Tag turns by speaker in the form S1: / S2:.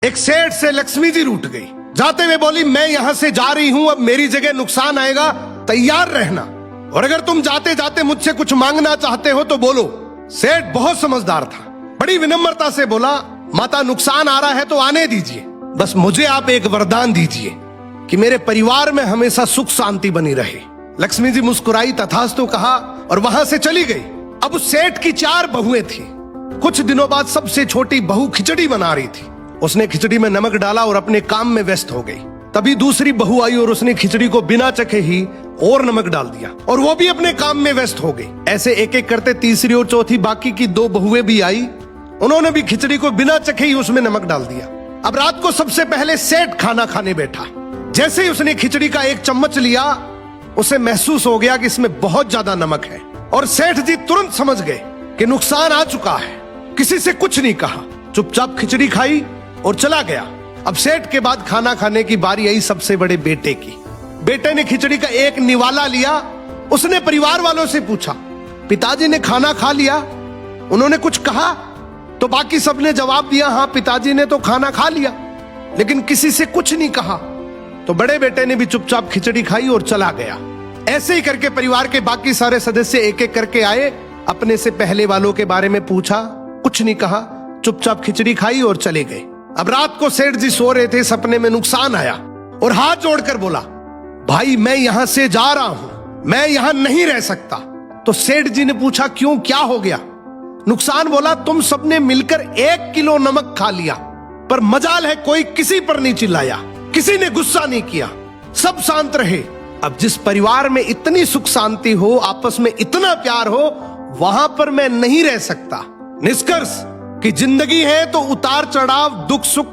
S1: एक सेठ से लक्ष्मी जी रूठ गई। जाते हुए बोली, मैं यहां से जा रही हूं, अब मेरी जगह नुकसान आएगा, तैयार रहना, और अगर तुम जाते जाते मुझसे कुछ मांगना चाहते हो तो बोलो। सेठ बहुत समझदार था, बड़ी विनम्रता से बोला, माता नुकसान आ रहा है तो आने दीजिए, बस मुझे आप एक वरदान दीजिए कि मेरे परिवार में हमेशा सुख शांति बनी रहे। लक्ष्मी जी मुस्कुराई, तथास्तु कहा और वहां से चली गई। अब उस सेठ की 4 बहुएं थी। कुछ दिनों बाद सबसे छोटी बहू खिचड़ी बना रही थी। उसने खिचड़ी में नमक डाला और अपने काम में व्यस्त हो गई। तभी दूसरी बहू आई और उसने खिचड़ी को बिना चखे ही और नमक डाल दिया और वो भी अपने काम में व्यस्त हो गई। ऐसे एक एक करते तीसरी और चौथी बाकी की 2 बहुएं भी आई, उन्होंने भी खिचड़ी को बिना चखे ही उसमें नमक डाल दिया। अब रात को सबसे पहले सेठ खाना खाने बैठा। जैसे ही उसने खिचड़ी का 1 चम्मच लिया, उसे महसूस हो गया कि इसमें बहुत ज्यादा नमक है, और सेठ जी तुरंत समझ गए कि नुकसान आ चुका है। किसी से कुछ नहीं कहा, चुपचाप खिचड़ी खाई और चला गया। अब सेठ के बाद खाना खाने की बारी आई सबसे बड़े बेटे की। बेटे ने खिचड़ी का 1 निवाला लिया। उसने परिवार वालों से पूछा, पिताजी ने खाना खा लिया? उन्होंने कुछ कहा? तो बाकी सबने जवाब दिया, हाँ पिताजी ने तो खाना खा लिया, लेकिन किसी से कुछ नहीं कहा। तो बड़े बेटे ने भी चुपचाप खिचड़ी खाई और चला गया। ऐसे ही करके परिवार के बाकी सारे सदस्य एक एक करके आए, अपने से पहले वालों के बारे में पूछा, कुछ नहीं कहा, चुपचाप खिचड़ी खाई और चले गए। अब रात को सेठ जी सो रहे थे, सपने में नुकसान आया और हाथ जोड़कर बोला, भाई मैं यहां से जा रहा हूं, मैं यहां नहीं रह सकता। तो सेठ जी ने पूछा, क्यों, क्या हो गया? नुकसान बोला, तुम सबने मिलकर 1 किलो नमक खा लिया, पर मजाल है कोई किसी पर नहीं चिल्लाया, किसी ने गुस्सा नहीं किया, सब शांत रहे। अब जिस परिवार में इतनी सुख शांति हो, आपस में इतना प्यार हो, वहां पर मैं नहीं रह सकता। निष्कर्ष कि जिंदगी है तो उतार चढ़ाव, दुख सुख